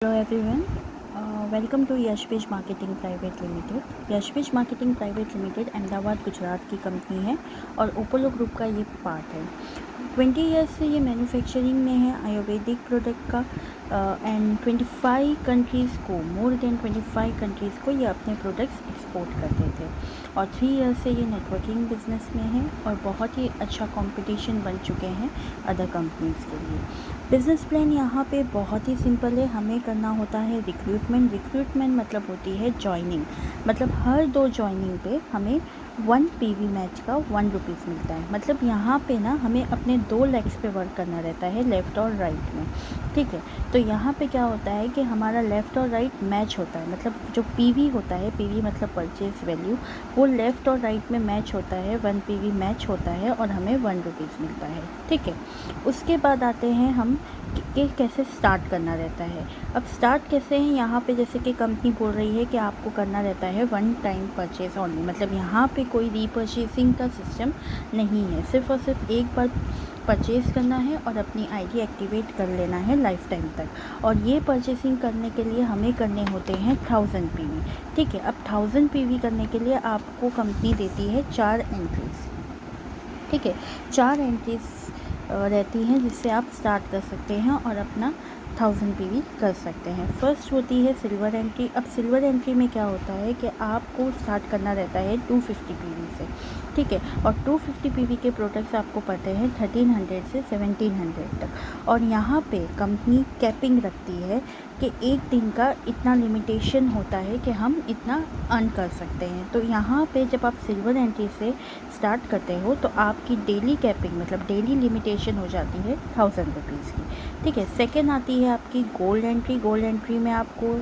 Hello everyone, welcome to Yashviz marketing private limited. Yashviz marketing private limited Ahmedabad Gujarat की company है और Apollo group का ये पार्ट है। 20 ईयर्स से ये मैन्युफैक्चरिंग में है आयुर्वेदिक प्रोडक्ट का एंड 25 कंट्रीज़ को, मोर देन 25 कंट्रीज़ को ये अपने प्रोडक्ट्स एक्सपोर्ट करते थे और 3 ईयर्स से ये नेटवर्किंग बिजनेस में है और बहुत ही अच्छा कंपटीशन बन चुके हैं अदर कंपनीज़ के लिए। बिज़नेस प्लान यहाँ पे बहुत ही सिंपल है। हमें करना होता है रिक्रूटमेंट मतलब होती है जॉइनिंग, मतलब हर 2 जॉइनिंग पे हमें 1 पीवी मैच का 1 रुपीज़ मिलता है। मतलब यहाँ पे ना हमें अपने 2 लेग्स पे वर्क करना रहता है, लेफ़्ट और राइट में, ठीक है। तो यहाँ पे क्या होता है कि हमारा लेफ़्ट और राइट मैच होता है, मतलब जो पीवी होता है, पीवी मतलब परचेज वैल्यू, वो लेफ़्ट और राइट में मैच होता है, 1 पीवी मैच होता है और हमें 1 रुपीज़ मिलता है, ठीक है। उसके बाद आते हैं हम कि कैसे स्टार्ट करना रहता है। अब स्टार्ट कैसे हैं, यहाँ पे जैसे कि कंपनी बोल रही है कि आपको करना रहता है 1 टाइम परचेज ओनली, मतलब यहाँ पे कोई रीपर्चेसिंग का सिस्टम नहीं है, सिर्फ और सिर्फ एक बार परचेज़ करना है और अपनी आईडी एक्टिवेट कर लेना है लाइफ टाइम तक। और ये परचेसिंग करने के लिए हमें करने होते हैं 1000 पीवी, ठीक है। अब 1000 पीवी करने के लिए आपको कंपनी देती है 4 एंट्रीज़, ठीक है। 4 एंट्रीज़ रहती हैं जिससे आप स्टार्ट कर सकते हैं और अपना 1000 पीवी कर सकते हैं। फर्स्ट होती है सिल्वर एंट्री। अब सिल्वर एंट्री में क्या होता है कि आपको स्टार्ट करना रहता है 250 पीवी से, ठीक है। और 250 पीवी के प्रोडक्ट्स आपको पड़ते हैं 1300 से 1700 तक। और यहाँ पे कंपनी कैपिंग रखती है कि एक दिन का इतना लिमिटेशन होता है कि हम इतना अर्न कर सकते हैं। तो यहाँ पे जब आप सिल्वर एंट्री से स्टार्ट करते हो तो आपकी डेली कैपिंग मतलब डेली लिमिटेशन हो जाती है 1000 रुपीज़ की, ठीक है। सेकेंड आती है आपकी गोल्ड एंट्री। गोल्ड एंट्री में आपको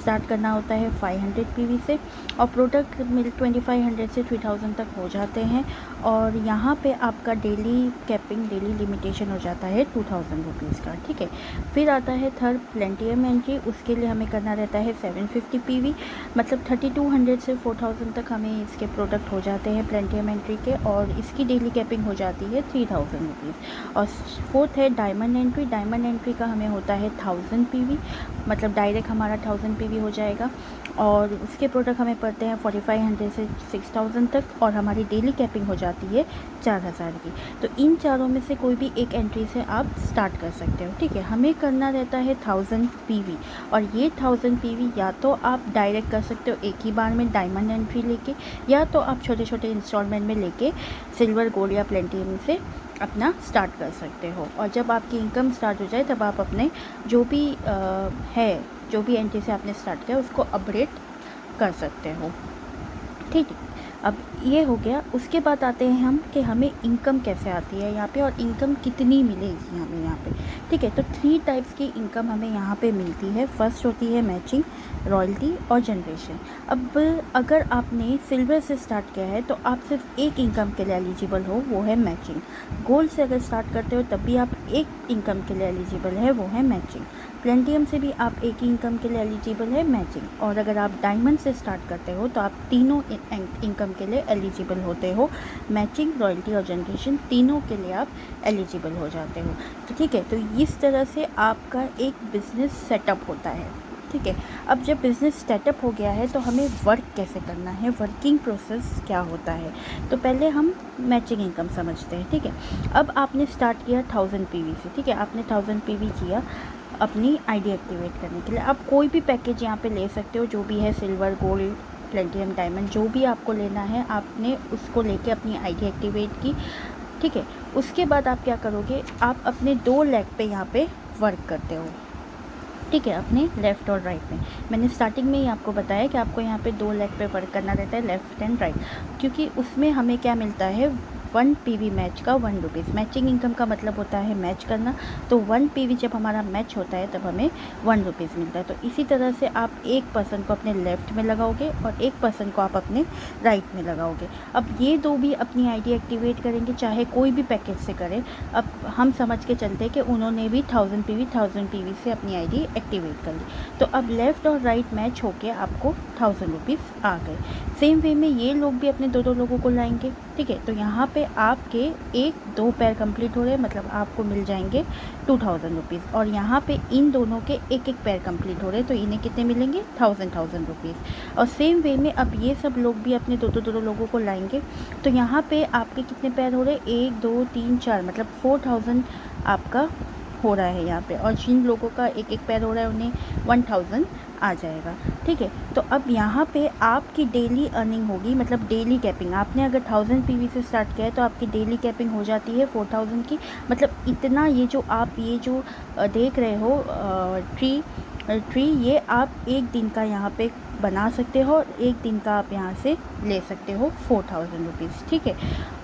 स्टार्ट करना होता है 500 पीवी से और प्रोडक्ट मिल 2500 से 3000 तक हो जाते हैं। और यहाँ पे आपका डेली कैपिंग, डेली लिमिटेशन हो जाता है 2000 रुपीज़ का, ठीक है। फिर आता है थर्ड प्लेटिनम एंट्री। उसके लिए हमें करना रहता है 750 पीवी, मतलब 3200 से 4000 तक हमें इसके प्रोडक्ट हो जाते हैं प्लेटिनम एंट्री के और इसकी डेली कैपिंग हो जाती है 3000 रुपीज़। और फोर्थ है डायमंड एंट्री। डायमंड एंट्री का हमें होता है 1000 पीवी, मतलब डायरेक्ट हमारा 1000 पीवी हो जाएगा और उसके प्रोडक्ट हमें पड़ते हैं 4500 से 6000 तक और हमारी डेली कैपिंग हो जाती है 4000 की। तो इन चारों में से कोई भी एक एंट्री से आप स्टार्ट कर सकते हो, ठीक है। हमें करना रहता है 1000 पीवी और ये 1000 पीवी या तो आप डायरेक्ट कर सकते हो एक ही बार में डायमंड एंट्री लेके, या तो आप छोटे छोटे इंस्टॉलमेंट में लेके सिल्वर, गोल्ड या प्लेटिनम से अपना स्टार्ट कर सकते हो। और जब आपकी इनकम स्टार्ट हो जाए तब आप अपने जो भी एंट्री से आपने स्टार्ट किया उसको अपडेट कर सकते हो, ठीक है। अब ये हो गया। उसके बाद आते हैं हम कि हमें इनकम कैसे आती है यहाँ पे और इनकम कितनी मिलेगी हमें यहाँ पे, ठीक है। तो 3 टाइप्स की इनकम हमें यहाँ पे मिलती है। फर्स्ट होती है मैचिंग, रॉयल्टी और जनरेशन। अब अगर आपने सिल्वर से स्टार्ट किया है तो आप सिर्फ एक इनकम के लिए एलिजिबल हो, वो है मैचिंग। गोल्ड से अगर स्टार्ट करते हो तब भी आप एक इनकम के लिए एलिजिबल है, वो है मैचिंग। प्लेटिनम से भी आप एक ही इनकम के लिए एलिजिबल है, मैचिंग। और अगर आप डायमंड से स्टार्ट करते हो तो आप तीनों इनकम के लिए एलिजिबल होते हो, मैचिंग, रॉयल्टी और जनरेशन, तीनों के लिए आप एलिजिबल हो जाते हो। तो ठीक है, तो इस तरह से आपका एक बिज़नेस सेटअप होता है, ठीक है। अब जब बिज़नेस सेटअप हो गया है तो हमें वर्क कैसे करना है, वर्किंग प्रोसेस क्या होता है। तो पहले हम मैचिंग इनकम समझते हैं, ठीक है। अब आपने स्टार्ट किया 1000 पीवी से, ठीक है। आपने 1000 पीवी किया अपनी आईडी एक्टिवेट करने के लिए। आप कोई भी पैकेज यहाँ पे ले सकते हो, जो भी है सिल्वर, गोल्ड, प्लेटिनम, डायमंड, जो भी आपको लेना है आपने उसको लेके अपनी आईडी एक्टिवेट की, ठीक है। उसके बाद आप क्या करोगे, आप अपने 2 लेग पे यहाँ पे वर्क करते हो, ठीक है, अपने लेफ़्ट और राइट में। मैंने स्टार्टिंग में ही आपको बताया कि आपको यहाँ पे 2 लेग पे वर्क करना रहता है, लेफ़्ट एंड राइट, क्योंकि उसमें हमें क्या मिलता है 1 पीवी मैच का 1 रुपीज़। मैचिंग इनकम का मतलब होता है मैच करना, तो 1 पीवी जब हमारा मैच होता है तब हमें 1 रुपीज़ मिलता है। तो इसी तरह से आप एक पर्सन को अपने लेफ़्ट में लगाओगे और एक पर्सन को आप अपने राइट में लगाओगे। अब ये 2 भी अपनी आईडी एक्टिवेट करेंगे, चाहे कोई भी पैकेज से करें। अब हम समझ के चलते हैं कि उन्होंने भी 1000 पीवी से अपनी आईडी एक्टिवेट कर ली, तो अब लेफ़्ट और राइट मैच होके आपको 1000 रुपीज़ आ गए। सेम वे में ये लोग भी अपने 2 लोगों को लाएंगे, ठीक है। तो यहाँ पे आपके 1-2 पैर कंप्लीट हो रहे हैं, मतलब आपको मिल जाएंगे 2000 रुपीज़, और यहाँ पे इन दोनों के 1-1 पैर कंप्लीट हो रहे हैं, तो इन्हें कितने मिलेंगे 1000 रुपीज़। और सेम वे में अब ये सब लोग भी अपने दो लोगों को लाएंगे, तो यहाँ पे आपके कितने पैर हो रहे हैं, 1 2 3 4, मतलब 4000 आपका हो रहा है यहाँ पे, और जिन लोगों का 1-1 पैर हो रहा है उन्हें 1000 आ जाएगा। ठीक है। तो अब यहाँ पे आपकी डेली अर्निंग होगी, मतलब डेली कैपिंग, आपने अगर 1000 पीवी से स्टार्ट किया है तो आपकी डेली कैपिंग हो जाती है 4000 की। मतलब इतना ये जो आप ये जो देख रहे हो ट्री, ये आप एक दिन का यहाँ पे बना सकते हो, और एक दिन का आप यहाँ से ले सकते हो 4000 रुपीज़। ठीक है।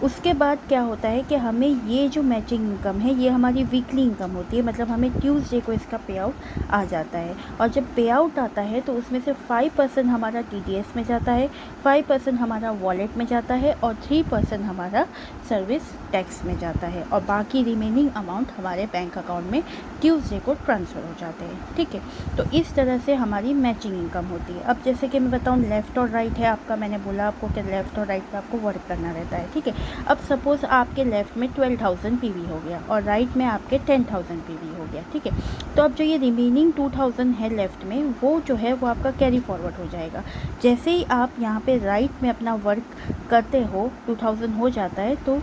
उसके बाद क्या होता है कि हमें ये जो मैचिंग इनकम है ये हमारी वीकली इनकम होती है, मतलब हमें ट्यूसडे को इसका पे आउट आ जाता है, और जब पे आउट आता है तो उसमें से 5% हमारा TDS में जाता है, 5% हमारा वॉलेट में जाता है, और 3% हमारा सर्विस टैक्स में जाता है, और बाकी रिमेनिंग अमाउंट हमारे बैंक अकाउंट में ट्यूसडे को ट्रांसफ़र हो जाते हैं। ठीक है। तो इस तरह से हमारी मैचिंग इनकम होती है। अब जैसे कि मैं बताऊँ, लेफ़्ट और राइट है आपका, मैंने बोला आपको कि लेफ़्ट और राइट पे आपको वर्क करना रहता है। ठीक है। अब सपोज़ आपके लेफ़्ट में 12,000 पीवी हो गया और राइट में आपके 10,000 पीवी हो गया। ठीक है। तो अब जो ये रिमेनिंग 2000 है लेफ़्ट में, वो जो है वो आपका कैरी फॉरवर्ड हो जाएगा। जैसे ही आप यहाँ पे राइट में अपना वर्क करते हो, 2000 हो जाता है, तो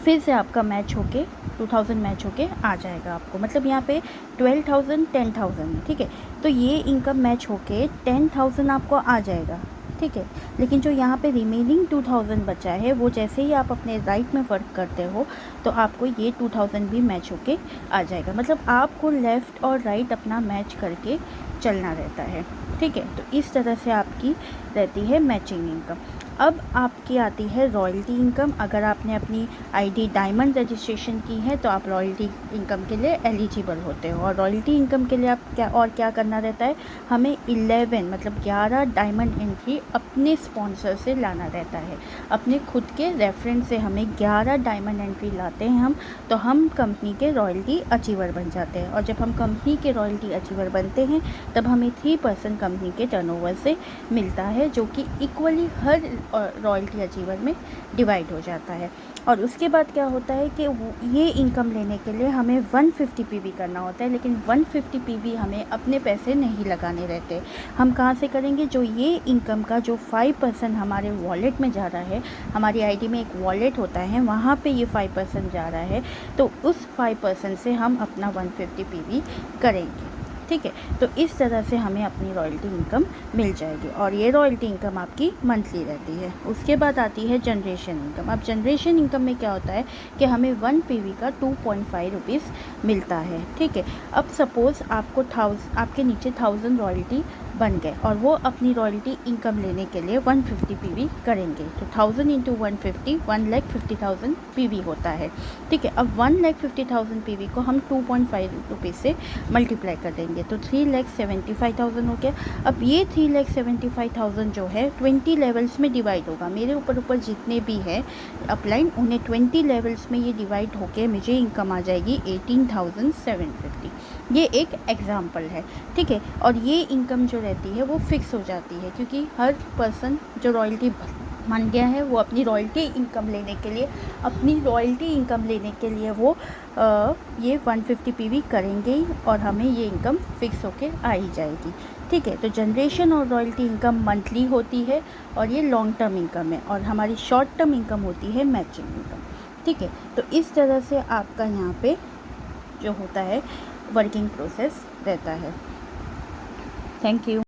फिर से आपका मैच होके 2000 मैच होके आ जाएगा आपको, मतलब यहाँ पे 12,000 10,000 है। ठीक है। तो ये इनकम मैच होके 10,000 आपको आ जाएगा। ठीक है। लेकिन जो यहाँ पे रिमेनिंग 2000 बचा है, वो जैसे ही आप अपने राइट में वर्क करते हो तो आपको ये 2000 भी मैच होके आ जाएगा। मतलब आपको लेफ़्ट और राइट अपना मैच करके चलना रहता है। ठीक है। तो इस तरह से आपकी रहती है मैचिंग इनकम। अब आपकी आती है रॉयल्टी इनकम। अगर आपने अपनी आईडी डायमंड रजिस्ट्रेशन की है तो आप रॉयल्टी इनकम के लिए एलिजिबल होते हो, और रॉयल्टी इनकम के लिए आप क्या करना रहता है, हमें 11 मतलब 11 डायमंड एंट्री अपने स्पॉन्सर से लाना रहता है। अपने खुद के रेफरेंस से हमें 11 डायमंड एंट्री लाते हैं हम, तो हम कंपनी के रॉयल्टी अचीवर बन जाते हैं, और जब हम कंपनी के रॉयल्टी अचीवर बनते हैं तब हमें 3% कंपनी के टर्नओवर से मिलता है, जो कि इक्वली हर रॉयल्टी अचीवर में डिवाइड हो जाता है। और उसके बाद क्या होता है कि ये इनकम लेने के लिए हमें 150 पीवी करना होता है, लेकिन 150 पीवी हमें अपने पैसे नहीं लगाने रहते। हम कहाँ से करेंगे, जो ये इनकम का जो 5% हमारे वॉलेट में जा रहा है, हमारी आईडी में एक वॉलेट होता है, वहाँ पे ये 5% जा रहा है, तो उस 5% से हम अपना 150 पीवी करेंगे। ठीक है। तो इस तरह से हमें अपनी रॉयल्टी इनकम मिल जाएगी, और ये रॉयल्टी इनकम आपकी मंथली रहती है। उसके बाद आती है जनरेशन इनकम। अब जनरेशन इनकम में क्या होता है कि हमें 1 पीवी का 2.5 रुपीज़ मिलता है। ठीक है। अब सपोज़ आपको आपके नीचे 1000 रॉयल्टी बन गए, और वो अपनी रॉयल्टी इनकम लेने के लिए 150 पीवी करेंगे, तो 1000 इंटू 150 1,50,000 पीवी होता है। ठीक है। अब 1,50,000 पीवी को हम 2.5 रुपीज़ से मल्टीप्लाई कर देंगे, तो 3,75,000 हो गया। अब ये 3,75,000 जो है 20 लेवल्स में डिवाइड होगा। मेरे ऊपर जितने भी हैं अपलाइन, उन्हें 20 लेवल्स में ये डिवाइड होके मुझे इनकम आ जाएगी 18,750। ये एक एग्जाम्पल है। ठीक है। और ये इनकम जो रहती है वो फिक्स हो जाती है, क्योंकि हर पर्सन जो रॉयल्टी मान गया है वो अपनी रॉयल्टी इनकम लेने के लिए वो ये 150 पीवी करेंगे ही, और हमें ये इनकम फिक्स होके आ ही जाएगी। ठीक है। तो जनरेशन और रॉयल्टी इनकम मंथली होती है, और ये लॉन्ग टर्म इनकम है, और हमारी शॉर्ट टर्म इनकम होती है मैचिंग इनकम। ठीक है। तो इस तरह से आपका यहाँ पे जो होता है वर्किंग प्रोसेस रहता है। Thank you.